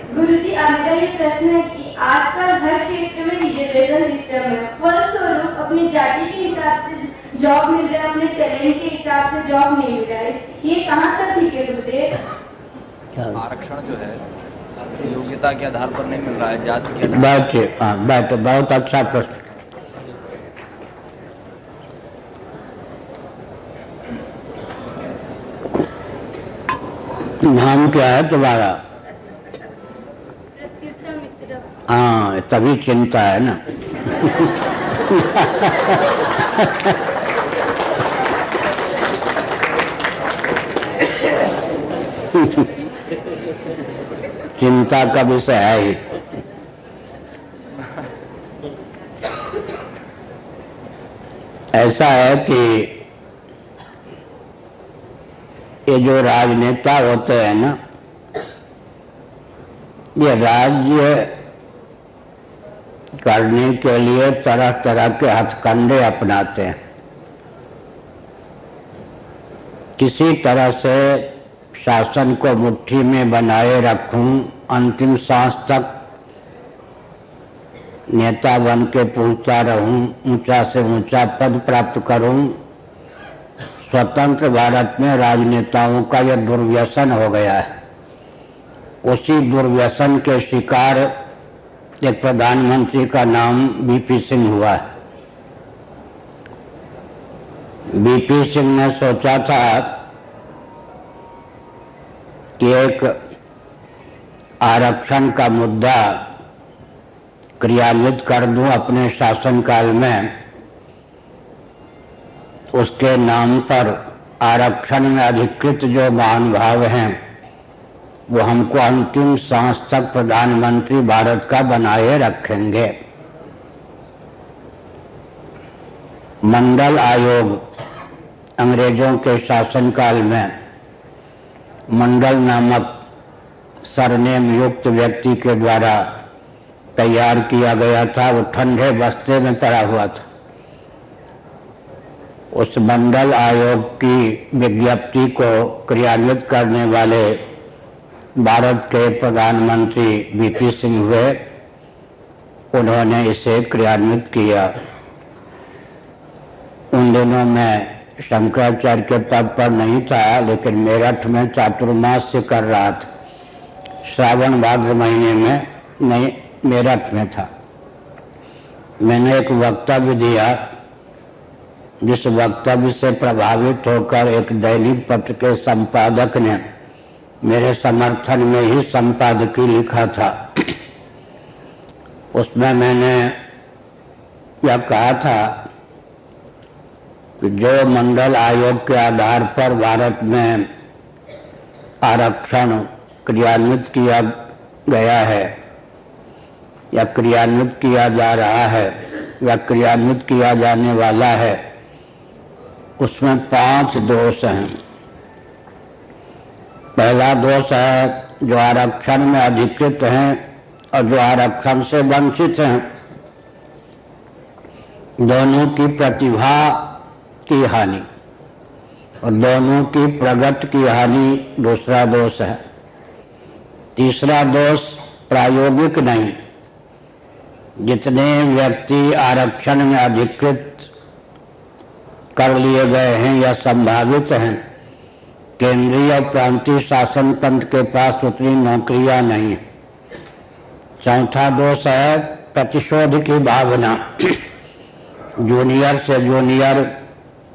गुरुजी, मेरा ये प्रश्न है कि आजकल हर क्षेत्र में रिजर्वेशन सिस्टम है, फलस्वरूप अपनी जाति के हिसाब से जॉब मिल रहा है, अपने टैलेंट के हिसाब से जॉब नहीं मिल रहा है, ये कहाँ तक ठीक है गुरुदेव? आरक्षण जो है योग्यता के आधार पर नहीं मिल रहा है, जाति के आधार। बैठे, बहुत अच्छा प्रश्न। नाम क्या है तुम्हारा? हाँ, तभी चिंता है ना। चिंता का विषय है ही। ऐसा है कि ये जो राजनेता होते हैं ना, ये राज्य करने के लिए तरह तरह के हथकंडे अपनाते हैं। किसी तरह से शासन को मुट्ठी में बनाए रखूं, अंतिम सांस तक नेता बन के पहुंचता रहूं, ऊंचा से ऊंचा पद प्राप्त करूं। स्वतंत्र भारत में राजनेताओं का यह दुर्व्यसन हो गया है। उसी दुर्व्यसन के शिकार एक प्रधानमंत्री का नाम बीपी सिंह हुआ है। बीपी सिंह ने सोचा था कि एक आरक्षण का मुद्दा क्रियान्वित कर दूं अपने शासनकाल में। उसके नाम पर आरक्षण में अधिकृत जो महानुभाव हैं वो हमको अंतिम सांस तक प्रधानमंत्री भारत का बनाए रखेंगे। मंडल आयोग अंग्रेजों के शासनकाल में मंडल नामक सरनेम युक्त व्यक्ति के द्वारा तैयार किया गया था। वो ठंडे बस्ते में पड़ा हुआ था। उस मंडल आयोग की विज्ञप्ति को क्रियान्वित करने वाले भारत के प्रधानमंत्री बीपी सिंह हुए। उन्होंने इसे क्रियान्वित किया। उन दिनों मैं शंकराचार्य के पद पर नहीं था, लेकिन मेरठ में चातुर्मास्य कर रहा था। श्रावण भाद्र महीने में नहीं, मेरठ में था। मैंने एक वक्तव्य दिया, जिस वक्तव्य से प्रभावित होकर एक दैनिक पत्र के संपादक ने मेरे समर्थन में ही संपादकीय लिखा था। उसमें मैंने यह कहा था कि जो मंडल आयोग के आधार पर भारत में आरक्षण क्रियान्वित किया गया है या क्रियान्वित किया जा रहा है या क्रियान्वित किया जाने वाला है, उसमें 5 दोष हैं। पहला दोष है जो आरक्षण में अधिकृत हैं और जो आरक्षण से वंचित हैं, दोनों की प्रतिभा की हानि और दोनों की प्रगति की हानि दूसरा दोष है। तीसरा दोष प्रायोगिक नहीं। जितने व्यक्ति आरक्षण में अधिकृत कर लिए गए हैं या संभावित हैं, केंद्रीय और प्रांतीय शासन तंत्र के पास उतनी नौकरियां नहीं। चौथा दोष है प्रतिशोध की भावना। जूनियर से जूनियर,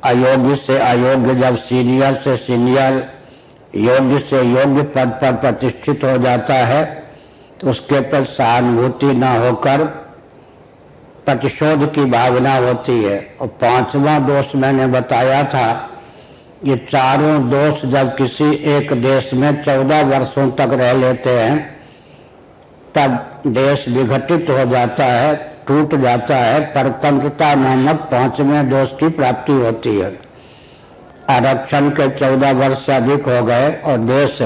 अयोग्य से अयोग्य, जब सीनियर से सीनियर, योग्य से योग्य पद पर प्रतिष्ठित हो जाता है तो उसके पर सहानुभूति न होकर प्रतिशोध की भावना होती है। और 5वां दोष मैंने बताया था, ये चारों दोष जब किसी एक देश में 14 वर्षों तक रह लेते हैं तब देश विघटित हो जाता है, टूट जाता है। परतंत्रता नामक 5वें दोष की प्राप्ति होती है। आरक्षण के 14 वर्ष से अधिक हो गए और देश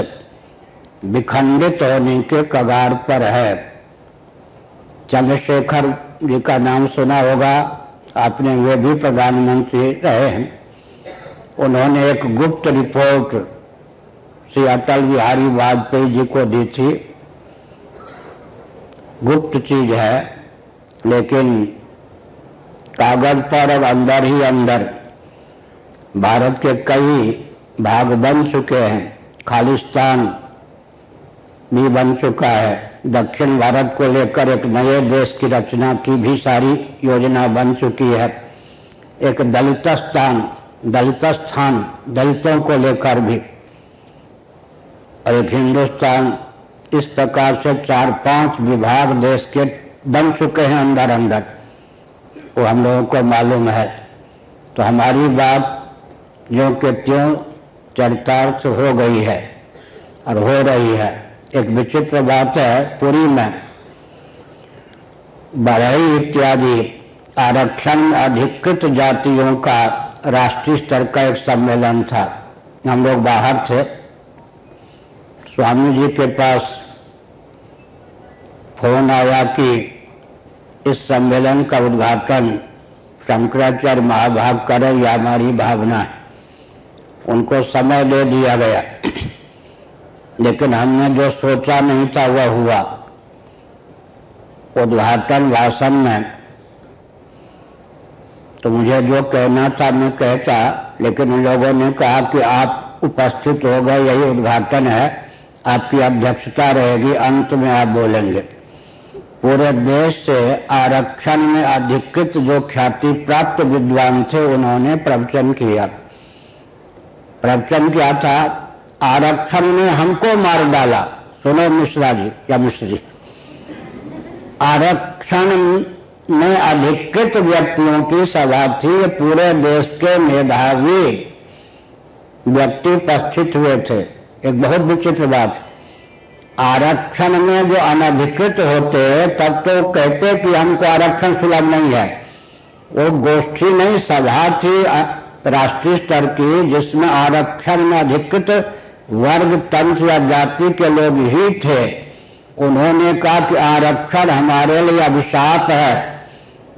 विखंडित होने के कगार पर है। चंद्रशेखर जी का नाम सुना होगा आपने, वे भी प्रधानमंत्री रहे हैं। उन्होंने एक गुप्त रिपोर्ट श्री अटल बिहारी वाजपेयी जी को दी थी गुप्त चीज है, लेकिन कागज पर और अंदर ही अंदर भारत के कई भाग बन चुके हैं। खालिस्तान भी बन चुका है। दक्षिण भारत को लेकर एक नए देश की रचना की भी सारी योजना बन चुकी है। एक दलितस्थान दलितों को लेकर भी, और एक हिंदुस्तान, इस प्रकार से 4-5 विभाग देश के बन चुके हैं अंदर अंदर, वो हम लोगों को मालूम है। तो हमारी बात जो कि त्यों चरितार्थ हो गई है और हो रही है। एक विचित्र बात है, पुरी में बढ़ई इत्यादि आरक्षण अधिकृत जातियों का राष्ट्रीय स्तर का एक सम्मेलन था। हम लोग बाहर थे, स्वामी जी के पास फोन आया कि इस सम्मेलन का उद्घाटन शंकराचार्य महाभाग करें, यह हमारी भावना है। उनको समय दे दिया गया, लेकिन हमने जो सोचा नहीं था वह हुआ। उद्घाटन भाषण में तो मुझे जो कहना था मैं कहता, लेकिन उन लोगों ने कहा कि आप उपस्थित हो गए, यही उद्घाटन है, आपकी अध्यक्षता रहेगी, अंत में आप बोलेंगे। पूरे देश से आरक्षण में अधिकृत जो ख्याति प्राप्त विद्वान थे उन्होंने प्रवचन किया। प्रवचन क्या था? आरक्षण ने हमको मार डाला। सुनो मिश्रा जी या मिश्री, आरक्षण में अधिकृत व्यक्तियों की सभा थी। पूरे देश के मेधावी व्यक्ति उपस्थित हुए थे। एक बहुत विचित्र बात, आरक्षण में जो अनधिकृत होते तब तो कहते कि हमको आरक्षण सुलभ नहीं है। वो गोष्ठी नहीं, सभा थी राष्ट्रीय स्तर की, जिसमें आरक्षण में अधिकृत वर्ग, तंत्र या जाति के लोग ही थे। उन्होंने कहा कि आरक्षण हमारे लिए अभिशाप है।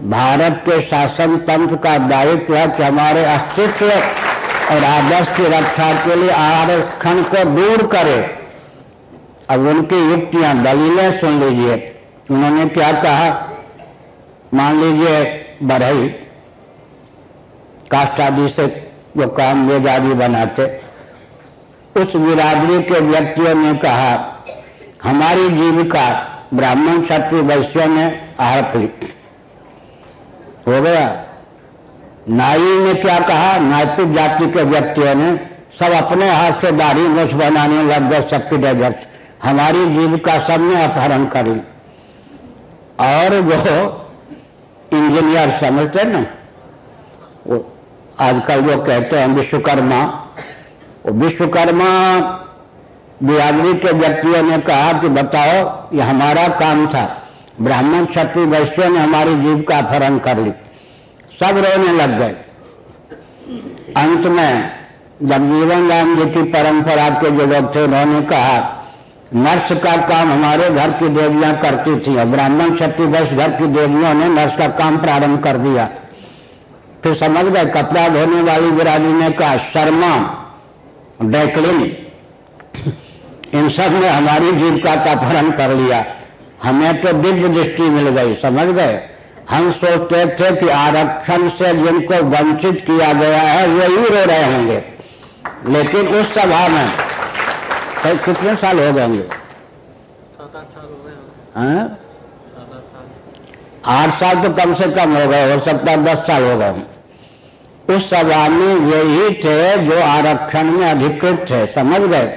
भारत के शासन तंत्र का दायित्व है कि हमारे अस्तित्व और आदर्श की रक्षा के लिए आरक्षण को दूर करे। अब उनकी युक्तियां, दलीलें सुन लीजिए। उन्होंने क्या कहा? मान लीजिए बढ़ई कास्ट आदि से जो काम वेद आदि बनाते, उस बिरादरी के व्यक्तियों ने कहा हमारी जीविका ब्राह्मण क्षत्रिय वैश्यों ने हड़प ली। हो गया। नाई ने क्या कहा? नास्तिक जाति के व्यक्तियों ने सब अपने हाथ से दाढ़ी मूछ बनाने लग गए, सबकी डगर, हमारी जीविका सबने अपहरण कर ली। और जो इंजीनियर समझते ना, वो आजकल जो कहते हैं विश्वकर्मा, वो विश्वकर्मा बिरादरी के व्यक्तियों ने कहा कि बताओ ये हमारा काम था, ब्राह्मण क्षत्रिय वैश्यों ने हमारी जीविका अपहरण कर ली। सब रोने लग गए। अंत में जगजीवन राम जी की परंपरा के जो लोग थे उन्होंने कहा नर्स का काम हमारे घर की देवियां करती थी, और ब्राह्मण क्षत्रिय वैश्य घर की देवियों ने नर्स का काम प्रारंभ कर दिया। फिर समझ गए। कपड़ा धोने वाली बिरादरी ने कहा शर्मा, डैकलिन, इन सब ने हमारी जीविका का अपहरण कर लिया। हमें तो दिव्य दृष्टि मिल गई, समझ गए। हम सोचते थे कि आरक्षण से जिनको वंचित किया गया है वही रो रहे होंगे, लेकिन उस सभा में कितने साल हो गए होंगे? 7-8 साल हो गए। 8 साल तो कम से कम हो गए, हो सकता है 10 साल हो गए। उस सभा में यही थे जो आरक्षण में अधिकृत थे, समझ गए।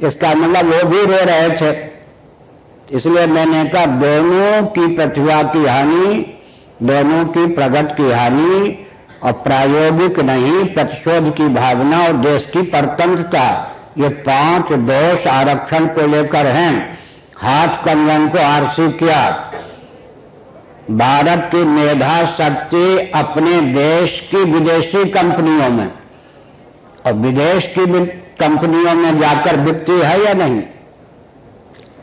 इसका मतलब वो भी रो रहे थे। इसलिए मैंने कहा दोनों की प्रतिभा की हानि, दोनों की प्रगति की हानि, और प्रायोगिक नहीं प्रतिशोध की भावना और देश की परतंत्रता, ये 5 दोष आरक्षण को लेकर हैं। हाथ कंगन को आरसी किया। भारत की मेधा शक्ति अपने देश की विदेशी कंपनियों में और विदेश की कंपनियों में जाकर बिकती है या नहीं?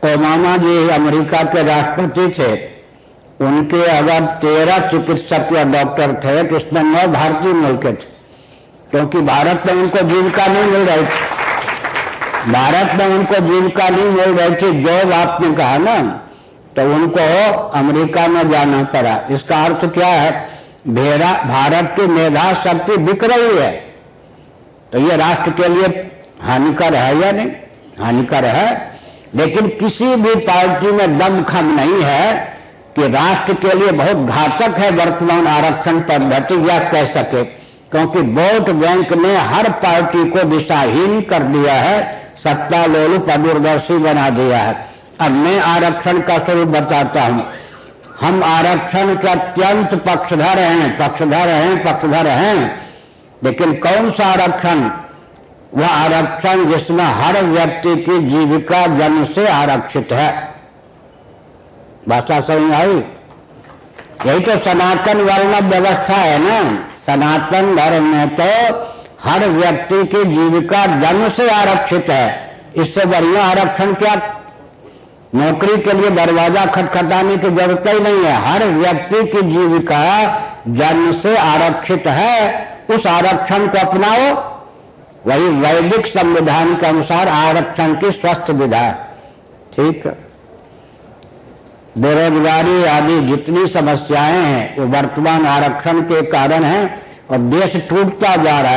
ओबामा जी अमेरिका के राष्ट्रपति थे, उनके अगर 13 चिकित्सक या डॉक्टर थे तो उसमें 9 भारतीय मूल के थे, क्योंकि भारत में उनको जीविका नहीं मिल रही थी। भारत में उनको जीविका नहीं मिल रही थी। जो आपने कहा ना तो उनको अमेरिका में जाना पड़ा। इसका अर्थ क्या है? भारत की मेधा शक्ति बिक रही है, तो ये राष्ट्र के लिए हानिकर है या नहीं? हानिकर है। लेकिन किसी भी पार्टी में दमखम नहीं है कि राष्ट्र के लिए बहुत घातक है वर्तमान आरक्षण पद्धति, यह कह सके, क्योंकि वोट बैंक ने हर पार्टी को दिशाहीन कर दिया है, सत्ता लोलुप अदूरदर्शी बना दिया है। अब मैं आरक्षण का स्वरूप बताता हूं। हम आरक्षण के अत्यंत पक्षधर हैं, लेकिन कौन सा आरक्षण? वह आरक्षण जिसमें हर व्यक्ति की जीविका जन्म से आरक्षित है। भाषा समझ आई? यही तो सनातन वर्ण व्यवस्था है ना। सनातन धर्म में तो हर व्यक्ति की जीविका जन्म से आरक्षित है। इससे बढ़िया आरक्षण क्या? नौकरी के लिए दरवाजा खटखटाने की जरूरत ही नहीं है। हर व्यक्ति की जीविका जन्म से आरक्षित है, उस आरक्षण को अपनाओ। वही वैदिक संविधान के अनुसार आरक्षण की स्वस्थ विधा है। ठीक है। बेरोजगारी आदि जितनी समस्याएं हैं वो वर्तमान आरक्षण के कारण हैं, और देश टूटता जा रहा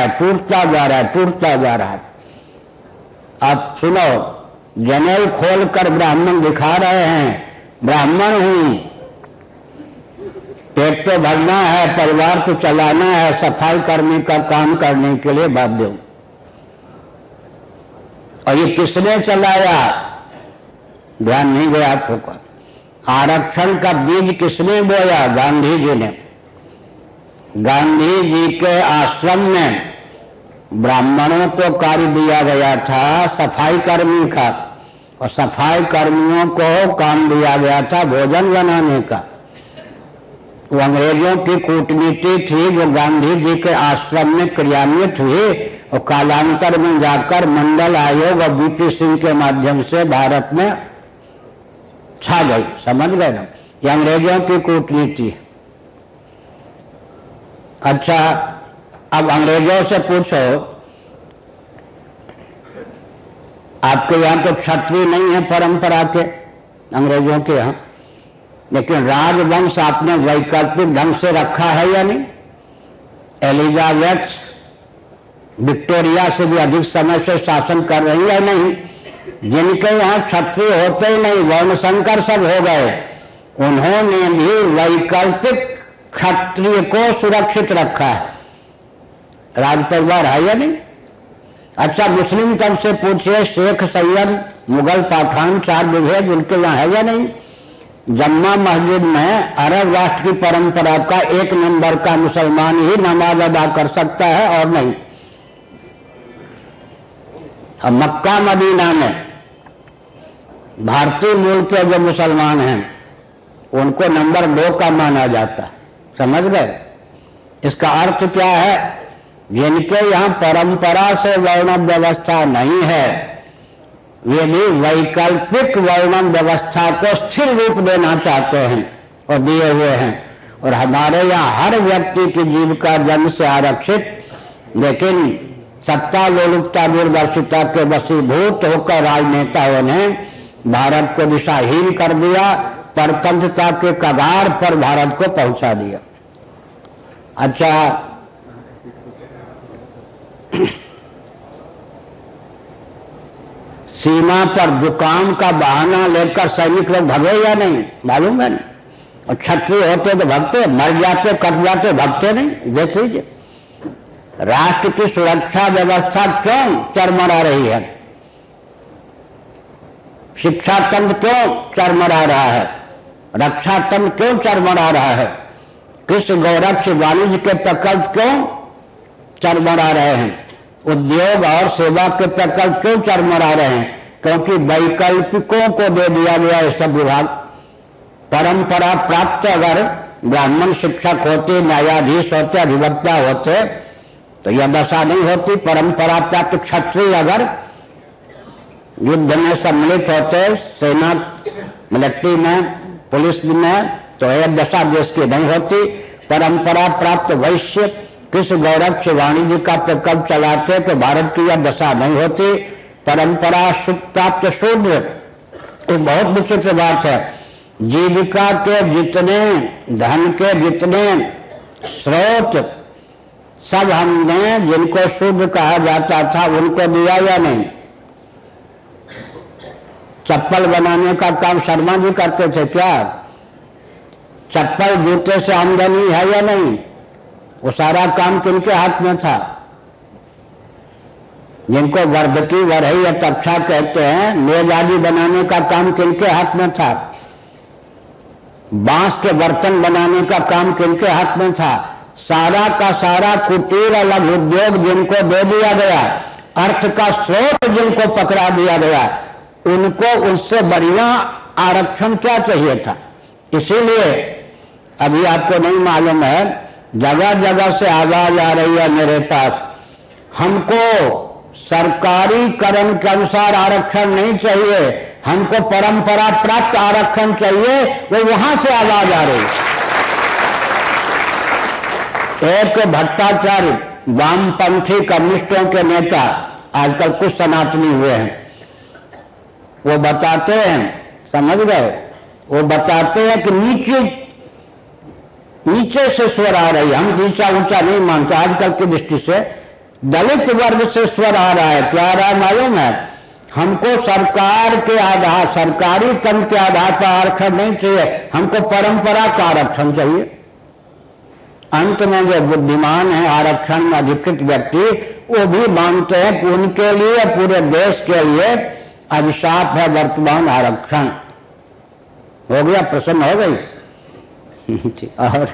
है। आप सुनो, जनेऊ खोलकर ब्राह्मण दिखा रहे हैं, ब्राह्मण हूं, पेट तो भरना है, परिवार को चलाना है, सफाई कर्मी का काम करने के लिए बाध्य हूं। और ये किसने चलाया? ध्यान नहीं गया आपको। आरक्षण का बीज किसने बोया? गांधी जी ने। गांधी जी के आश्रम में ब्राह्मणों को कार्य दिया गया था सफाई कर्मी का, और सफाई कर्मियों को काम दिया गया था भोजन बनाने का। वो अंग्रेजों की कूटनीति थी जो गांधी जी के आश्रम में क्रियान्वित हुई, और कालांतर में जाकर मंडल आयोग और बीपी सिंह के माध्यम से भारत में छा गई। समझ गए ना? ये अंग्रेजों की कूटनीति। अच्छा, अब अंग्रेजों से पूछो, आपके यहां तो क्षत्रिय नहीं है परंपरा के, अंग्रेजों के यहां, लेकिन राजवंश आपने वैकल्पिक ढंग से रखा है या नहीं? एलिजाबेथ विक्टोरिया से भी अधिक समय से शासन कर रही है नहीं? जिनके यहाँ क्षत्रिय होते ही नहीं, वर्ण संकर सब हो गए, उन्होंने भी वैकल्पिक क्षत्रिय को सुरक्षित रखा है। राज परिवार है या नहीं? अच्छा, मुस्लिम तब से पूछिए, शेख, सैयद, मुगल, पठान, चार विभेद उनके यहाँ है या नहीं? जम्मा मस्जिद में अरब राष्ट्र की परंपरा का 1 नंबर का मुसलमान ही नमाज अदा कर सकता है, और नहीं। अब मक्का मदीना में भारतीय मूल के जो मुसलमान हैं उनको नंबर 2 का माना जाता है। समझ गए? इसका अर्थ क्या है? जिनके यहाँ परंपरा से वर्ण व्यवस्था नहीं है, वे भी वैकल्पिक वर्ण व्यवस्था को स्थिर रूप देना चाहते हैं और दिए हुए हैं। और हमारे यहाँ हर व्यक्ति की जीविका जन्म से आरक्षित, लेकिन सत्ता लोलुपता दूरदर्शिता के वशीभूत होकर राजनेताओं ने भारत को दिशाहीन कर दिया, परतंत्रता के कगार पर भारत को पहुंचा दिया। अच्छा, सीमा पर जुकाम का बहाना लेकर सैनिक लोग भगे या नहीं? मालूम है ना? और क्षत्रिय होते तो भगते, मर जाते, कट जाते, भगते नहीं। देख लीजिए, राष्ट्र की सुरक्षा व्यवस्था क्यों चरमरा रही है? शिक्षा तंत्र क्यों चरमरा रहा है? रक्षा तंत्र क्यों चरमरा रहा है? कृषि गौरक्ष वाणिज्य के प्रकल्प क्यों चरमरा रहे हैं? उद्योग और सेवा के प्रकल्प क्यों चरमरा रहे हैं? क्योंकि वैकल्पिकों को दे दिया गया ये सब विभाग। परंपरा प्राप्त अगर ब्राह्मण शिक्षक होते, न्यायाधीश होते, अधिवक्ता होते, तो यह दशा नहीं होती। परंपरा प्राप्त क्षत्रिय अगर युद्ध में सम्मिलित होते, सेना, मिलिट्री में, पुलिस में, तो यह दशा देश की नहीं होती। परंपरा प्राप्त वैश्य कृषि गौरक्ष वाणिज्य का प्रकल्प चलाते तो भारत की यह दशा नहीं होती। परंपरा प्राप्त शूद्र, एक बहुत विचित्र बात है, जीविका के जितने, धन के जितने स्रोत सब हमने जिनको शुद्ध कहा जाता था उनको दिया या नहीं? चप्पल बनाने का काम शर्मा जी करते थे क्या? चप्पल जूते से आमदनी है या नहीं? वो सारा काम किनके हाथ में था? जिनको वर्धकी वरही या तक्षा कहते हैं, मेज आदि बनाने का काम किनके हाथ में था? बांस के बर्तन बनाने का काम किनके हाथ में था? सारा का सारा कुटीर और लघु उद्योग जिनको दे दिया गया, अर्थ का स्रोत जिनको पकड़ा दिया गया, उनको उससे बढ़िया आरक्षण क्या चाहिए था? इसीलिए अभी आपको नहीं मालूम है, जगह जगह से आवाज आ रही है मेरे पास, हमको सरकारीकरण के अनुसार आरक्षण नहीं चाहिए, हमको परंपरा प्राप्त आरक्षण चाहिए। वो वहां से आवाज आ रही है। एक भट्टाचार्य वामपंथी कम्युनिस्टों के नेता, आजकल कुछ सनातनी हुए हैं, वो बताते हैं, समझ गए, वो बताते हैं कि नीचे से स्वर आ रही है। हम नीचा ऊंचा नहीं मानते, आजकल की दृष्टि से दलित वर्ग से स्वर आ रहा है। क्या आ रहा है मालूम है? हमको सरकार के आधार, सरकारी तंत्र के आधार पर आरक्षण नहीं चाहिए, हमको परंपरा का आरक्षण चाहिए। अंत में जो बुद्धिमान है आरक्षण में अधिकृत व्यक्ति, वो भी मानते हैं कि उनके लिए, पूरे देश के लिए अभिशाप है वर्तमान आरक्षण। हो गया, प्रसन्न हो गई। और